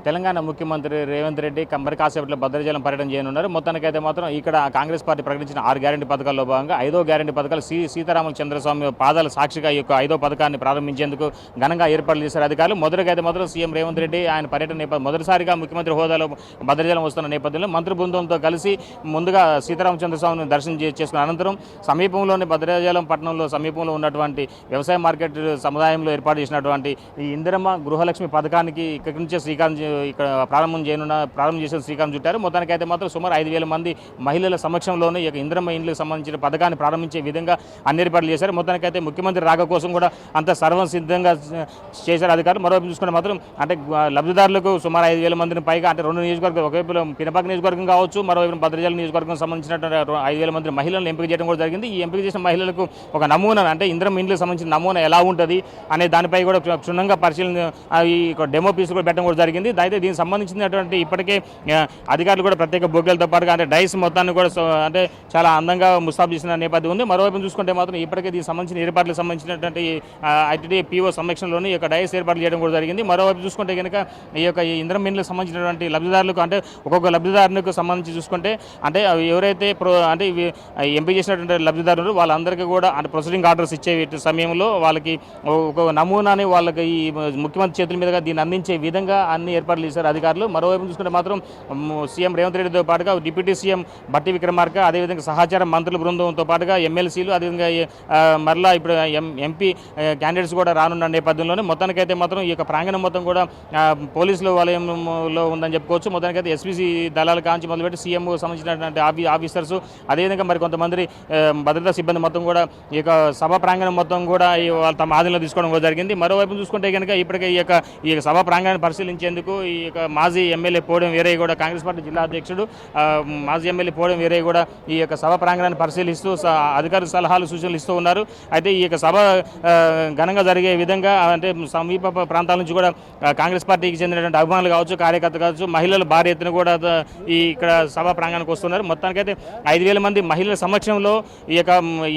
తెలంగాణ ముఖ్యమంత్రి రేవంత్ రెడ్డి మరి కాసేపట్లో భద్రాచలం పర్యటన చేయనున్నారు. మొత్తానికైతే మాత్రం ఇక్కడ కాంగ్రెస్ పార్టీ ప్రకటించిన 6 గ్యారెంటీ పథకాల్లో భాగంగా 5వ గ్యారెంటీ పథకాలు సీతారామ చంద్రస్వామి పాదాల సాక్షిగా ఈ యొక్క 5వ పథకాన్ని ప్రారంభించేందుకు ఘనంగా ఏర్పాట్లు చేశారు అధికారులు. మొదటికైతే మాత్రం సీఎం రేవంత్ రెడ్డి ఆయన పర్యటన మొదటిసారిగా ముఖ్యమంత్రి హోదాలో భద్రాచలం వస్తున్న నేపథ్యంలో మంత్రి బృందంతో కలిసి ముందుగా సీతారామ చంద్రస్వామిని దర్శనం చేసుకున్న అనంతరం సమీపంలోని భద్రాచలం పట్టణంలో సమీపంలో ఉన్నటువంటి వ్యవసాయ మార్కెట్ సముదాయంలో ఏర్పాటు చేసినటువంటి ఈ ఇందిరమ్మ గృహలక్ష్మి పథకానికి ఇక్కడి నుంచే ఇక్కడ ప్రారంభం చేసిన శ్రీకారం చుట్టారు. మొత్తానికైతే మాత్రం సుమారు 5,000 మంది మహిళల సమక్షంలోనే ఈ ఇందిరమ్మ ఇండ్లకు సంబంధించిన పథకాన్ని ప్రారంభించే విధంగా అన్ని ఏర్పాట్లు చేశారు. మొత్తానికైతే ముఖ్యమంత్రి రాక కోసం కూడా అంత సర్వం సిద్ధంగా చేశారు అధికారులు. మరోవైపు చూసుకుంటే మాత్రం అంటే లబ్ధిదారులకు సుమారు 5,000 మందిని పైగా అంటే 2 నియోజకవర్గాలు ఒకవైపు పినపాక నియోజకవర్గం కావచ్చు, మరోవైపు భద్రాచలం నియోజకవర్గం సంబంధించినటువంటి 5,000 మంది మహిళలను ఎంపిక చేయడం కూడా జరిగింది. ఈ ఎంపిక చేసిన మహిళలకు ఒక నమూనా అంటే ఇందిరమ్మ ఇండ్లకు సంబంధించిన నమూనా ఎలా ఉంటుంది అనే దానిపై కూడా క్షుణ్ణంగా పరిశీలన ఈ డెమో పీస్ కూడా పెట్టడం కూడా జరిగింది. అయితే దీనికి సంబంధించినటువంటి ఇప్పటికే అధికారులు కూడా ప్రత్యేక బొగ్గలతో పాటుగా అంటే డైస్ మొత్తాన్ని కూడా అంటే చాలా అందంగా ముస్తాబు చేసిన నేపథ్యం ఉంది. మరోవైపు చూసుకుంటే మాత్రం ఇప్పటికే దీనికి సంబంధించిన ఏర్పాట్లకు సంబంధించినటువంటి ఐటీడీ పీఓ సమక్షంలోని ఈ యొక్క డైస్ ఏర్పాట్లు చేయడం కూడా జరిగింది. మరోవైపు చూసుకుంటే కనుక ఈ యొక్క ఇందిరమ్మ ఇండ్లకు సంబంధించినటువంటి లబ్ధిదారులకు అంటే ఒక్కొక్క లబ్ధిదారునికి సంబంధించి చూసుకుంటే అంటే ఎవరైతే అంటే ఎంపిక చేసినటువంటి లబ్ధిదారులు వాళ్ళందరికీ కూడా అంటే ప్రొసీడింగ్ ఆర్డర్స్ ఇచ్చే సమయంలో వాళ్ళకి ఒక నమూనాని వాళ్ళకి ఈ ముఖ్యమంత్రి చేతుల మీదుగా దీన్ని అందించే విధంగా అన్ని ఏర్పాట్లు చేశారు అధికారులు. మరోవైపు చూసుకుంటే మాత్రం సీఎం రేవంత్ రెడ్డితో పాటుగా డిప్యూటీ సీఎం బట్టి విక్రమార్క, అదేవిధంగా సహచార మంత్రుల బృందంతో పాటుగా ఎమ్మెల్సీలు, అదేవిధంగా మరలా ఇప్పుడు ఎంపీ క్యాండిడేట్స్ కూడా రానున్న నేపథ్యంలోనే మొత్తానికైతే మాత్రం ఈ యొక్క ప్రాంగణం మొత్తం కూడా పోలీసుల వలయంలో ఉందని చెప్పుకోవచ్చు. మొత్తానికైతే ఎస్పీసీ దళాల కాంచి మొదలుపెట్టి సీఎం సంబంధించినటువంటి ఆఫీసర్స్, అదేవిధంగా మరి కొంతమంది భద్రతా సిబ్బంది మొత్తం కూడా ఈ యొక్క సభా ప్రాంగణం మొత్తం కూడా వాళ్ళు తమ ఆధీనంలో తీసుకోవడం కూడా జరిగింది. మరోవైపు చూసుకుంటే కనుక ఇప్పటికే ఈ యొక్క సభా ప్రాంగణాన్ని పరిశీలించేందుకు ఈ యొక్క మాజీ ఎమ్మెల్యే పోవడం వీరయ్య కూడా కాంగ్రెస్ పార్టీ జిల్లా అధ్యక్షుడు మాజీ ఎమ్మెల్యే పోవడం వీరయ్య కూడా ఈ యొక్క సభ ప్రాంగణాన్ని పరిశీలిస్తూ అధికారుల సలహాలు సూచనలు ఇస్తూ ఉన్నారు. అయితే ఈ యొక్క సభ ఘనంగా జరిగే విధంగా అంటే సమీప ప్రాంతాల నుంచి కూడా కాంగ్రెస్ పార్టీకి చెందినటువంటి అభిమానులు కావచ్చు, కార్యకర్తలు కావచ్చు, మహిళలు భారీ ఎత్తున కూడా ఇక్కడ సభా ప్రాంగణానికి వస్తున్నారు. మొత్తానికైతే 5,000 మంది మహిళల సమక్షంలో ఈ యొక్క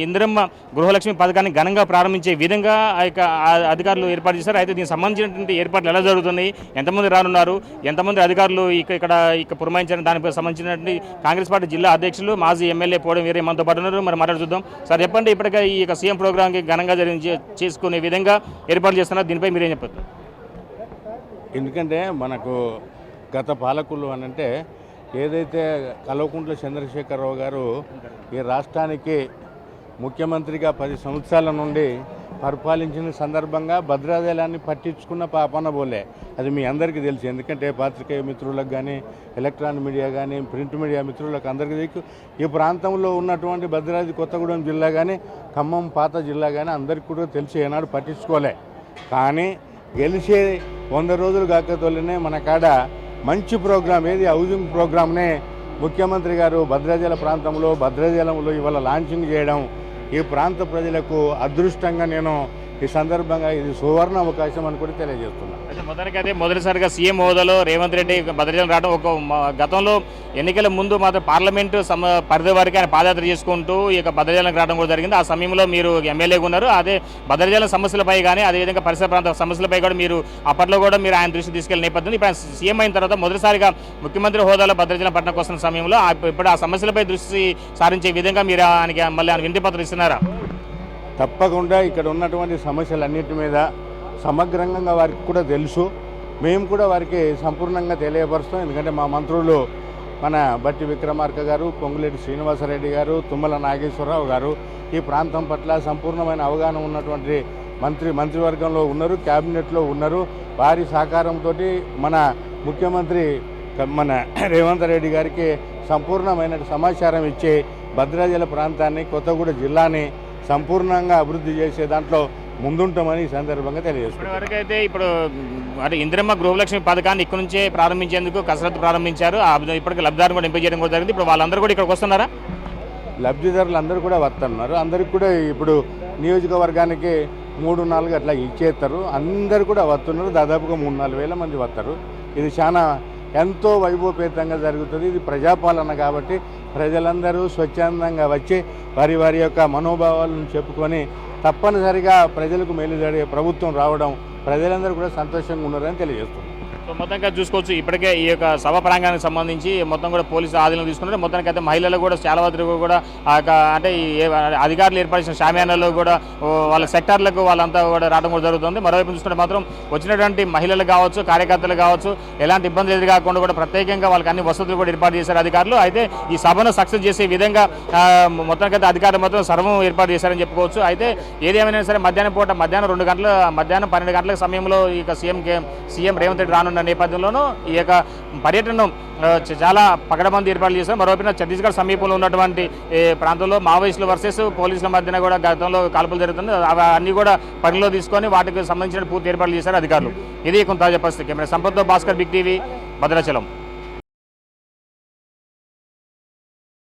ఇందిరమ్మ గృహలక్ష్మి పథకాన్ని ఘనంగా ప్రారంభించే విధంగా ఆ యొక్క అధికారులు ఏర్పాటు చేశారు. అయితే దీనికి సంబంధించినటువంటి ఏర్పాట్లు ఎలా జరుగుతున్నాయి, ఎంతమంది రానున్నారు, ఎంతమంది అధికారులు ఇక్కడ పురమాయించిన దానికి సంబంధించినటువంటి కాంగ్రెస్ పార్టీ జిల్లా అధ్యక్షులు మాజీ ఎమ్మెల్యే పోవడం వీరే మనతో పాటు ఉన్నారు. మరి మాట్లాడు చూద్దాం. సార్ చెప్పండి, ఇప్పటికే ఈ యొక్క సీఎం ప్రోగ్రామ్కి ఘనంగా చేసుకునే విధంగా ఏర్పాటు చేస్తున్నారు, దీనిపై మీరేం చెప్పారు? ఎందుకంటే మనకు గత పాలకులు అనంటే ఏదైతే కల్వకుంట్ల చంద్రశేఖరరావు గారు ఈ రాష్ట్రానికి ముఖ్యమంత్రిగా 10 సంవత్సరాల నుండి పరిపాలించిన సందర్భంగా భద్రాచలాన్ని పట్టించుకున్న పాపన బోలే. అది మీ అందరికీ తెలుసు. ఎందుకంటే పాత్రికేయ మిత్రులకు కానీ, ఎలక్ట్రానిక్ మీడియా కానీ, ప్రింట్ మీడియా మిత్రులకు అందరికీ తెలుసు. ఈ ప్రాంతంలో ఉన్నటువంటి భద్రాద్రి కొత్తగూడెం జిల్లా కానీ, ఖమ్మం పాత జిల్లా కానీ అందరికీ కూడా తెలిసి ఏనాడు పట్టించుకోలే. కానీ గెలిచే 100 రోజులు కాకతోనే మన కాడ మంచి ప్రోగ్రాం ఏది హౌసింగ్ ప్రోగ్రామ్నే ముఖ్యమంత్రి గారు భద్రాచలంలో ఇవాళ లాంచింగ్ చేయడం ఈ ప్రాంత ప్రజలకు అదృష్టంగా నేను ఈ సందర్భంగా ఇది సువర్ణ అవకాశం అని కూడా తెలియజేస్తున్నాను. మొదటికైతే మొదటిసారిగా సీఎం హోదాలో రేవంత్ రెడ్డి భద్రాచలం రావడం గతంలో ఎన్నికల ముందు మాత్రం పార్లమెంటు పరిధి వరకు ఆయన పాదయాత్ర చేసుకుంటూ ఈ యొక్క భద్రాచలంకి రావడం కూడా జరిగింది. ఆ సమయంలో మీరు ఎమ్మెల్యేగా ఉన్నారు. అదే భద్రాచలం సమస్యలపై కానీ, అదేవిధంగా పరిసర ప్రాంత సమస్యలపై కూడా మీరు అప్పట్లో కూడా మీరు ఆయన దృష్టి తీసుకెళ్లిన నేపథ్యం ఇప్పుడు సీఎం అయిన తర్వాత మొదటిసారిగా ముఖ్యమంత్రి హోదాలో భద్రాచలం పట్టణకు వస్తున్న సమయంలో ఇప్పుడు ఆ సమస్యలపై దృష్టి సారించే విధంగా మీరు ఆయనకి మళ్ళీ ఆయన వినతి పత్రం ఇస్తున్నారా? తప్పకుండా ఇక్కడ ఉన్నటువంటి సమస్యలన్నిటి మీద సమగ్రంగా వారికి కూడా తెలుసు. మేము కూడా వారికి సంపూర్ణంగా తెలియపరుస్తాం. ఎందుకంటే మా మంత్రులు మన బట్టి విక్రమార్క గారు, పొంగులేటి శ్రీనివాసరెడ్డి గారు, తుమ్మల నాగేశ్వరరావు గారు ఈ ప్రాంతం పట్ల సంపూర్ణమైన అవగాహన ఉన్నటువంటి మంత్రివర్గంలో ఉన్నారు, క్యాబినెట్లో ఉన్నారు. వారి సహకారంతో మన ముఖ్యమంత్రి మన రేవంత్ రెడ్డి గారికి సంపూర్ణమైన సమాచారం ఇచ్చి భద్రాచల ప్రాంతాన్ని, కొత్తగూడెం జిల్లాని సంపూర్ణంగా అభివృద్ధి చేసే దాంట్లో ముందుంటామని ఈ సందర్భంగా తెలియజేస్తారు. ఇప్పటివరకైతే ఇప్పుడు అంటే ఇందిరమ్మ గృహలక్ష్మి పథకాన్ని ఇక్కడ నుంచే ప్రారంభించేందుకు కసరత్తు ప్రారంభించారు. ఇప్పటికి లబ్ధిదారులు కూడా ఎంపిక చేయడం కూడా జరిగింది. ఇప్పుడు వాళ్ళందరూ కూడా ఇక్కడికి వస్తున్నారా? లబ్ధిదారులు అందరూ కూడా వస్తున్నారు. అందరికి కూడా ఇప్పుడు నియోజకవర్గానికి 3-4 అట్లా ఇచ్చేస్తారు. అందరు కూడా వస్తున్నారు. దాదాపుగా 3-4 వేల మంది వస్తారు. ఇది చాలా ఎంతో వైభవపేతంగా జరుగుతుంది. ఇది ప్రజాపాలన కాబట్టి ప్రజలందరూ స్వచ్ఛందంగా వచ్చి వారి యొక్క మనోభావాలను చెప్పుకొని తప్పనిసరిగా ప్రజలకు మేలు జరిగే ప్రభుత్వం రావడం ప్రజలందరూ కూడా సంతోషంగా ఉన్నారని తెలియజేస్తున్నారు. సో మొత్తంగా చూసుకోవచ్చు ఇప్పటికే ఈ యొక్క సభ ప్రాంగణానికి సంబంధించి మొత్తం కూడా పోలీసులు ఆధీనం తీసుకున్నారు. మొత్తానికి అయితే మహిళలు కూడా చాలా వరకు కూడా అంటే ఈ అధికారులు ఏర్పరిచిన షామియానాలో కూడా వాళ్ళ సెక్టార్లకు వాళ్ళంతా కూడా రావడం కూడా జరుగుతుంది. మరోవైపు చూసుకుంటే మాత్రం వచ్చినటువంటి మహిళలు కావచ్చు, కార్యకర్తలు కావచ్చు, ఎలాంటి ఇబ్బందులు ఎదురుకాకుండా కూడా ప్రత్యేకంగా వాళ్ళకి అన్ని వసతులు కూడా ఏర్పాటు చేశారు అధికారులు. అయితే ఈ సభను సక్సెస్ చేసే విధంగా మొత్తానికైతే అధికారులు మాత్రం సర్వం ఏర్పాటు చేశారని చెప్పుకోవచ్చు. అయితే ఏదేమైనా సరే మధ్యాహ్నం 12 గంటల సమయంలో ఈ సీఎం రేవంత్ రెడ్డి రానున్న నేపథ్యంలోనూ ఈ యొక్క పర్యటనను చాలా పకడ్బందీ ఏర్పాట్లు చేశారు. మరోవైపు ఛత్తీస్గఢ్ సమీపంలో ఉన్నటువంటి ప్రాంతంలో మావోయిస్టుల వర్సెస్ పోలీసుల మధ్యన కూడా గతంలో కాల్పులు జరుగుతుంది. అన్ని కూడా పరిలో తీసుకొని వాటికి సంబంధించిన పూర్తి ఏర్పాట్లు చేశారు అధికారులు. ఇది కొంత తాజా పరిస్థితి. కెమెరా సంపత్తో భాస్కర్, బిగ్ టీవీ, భద్రాచలం.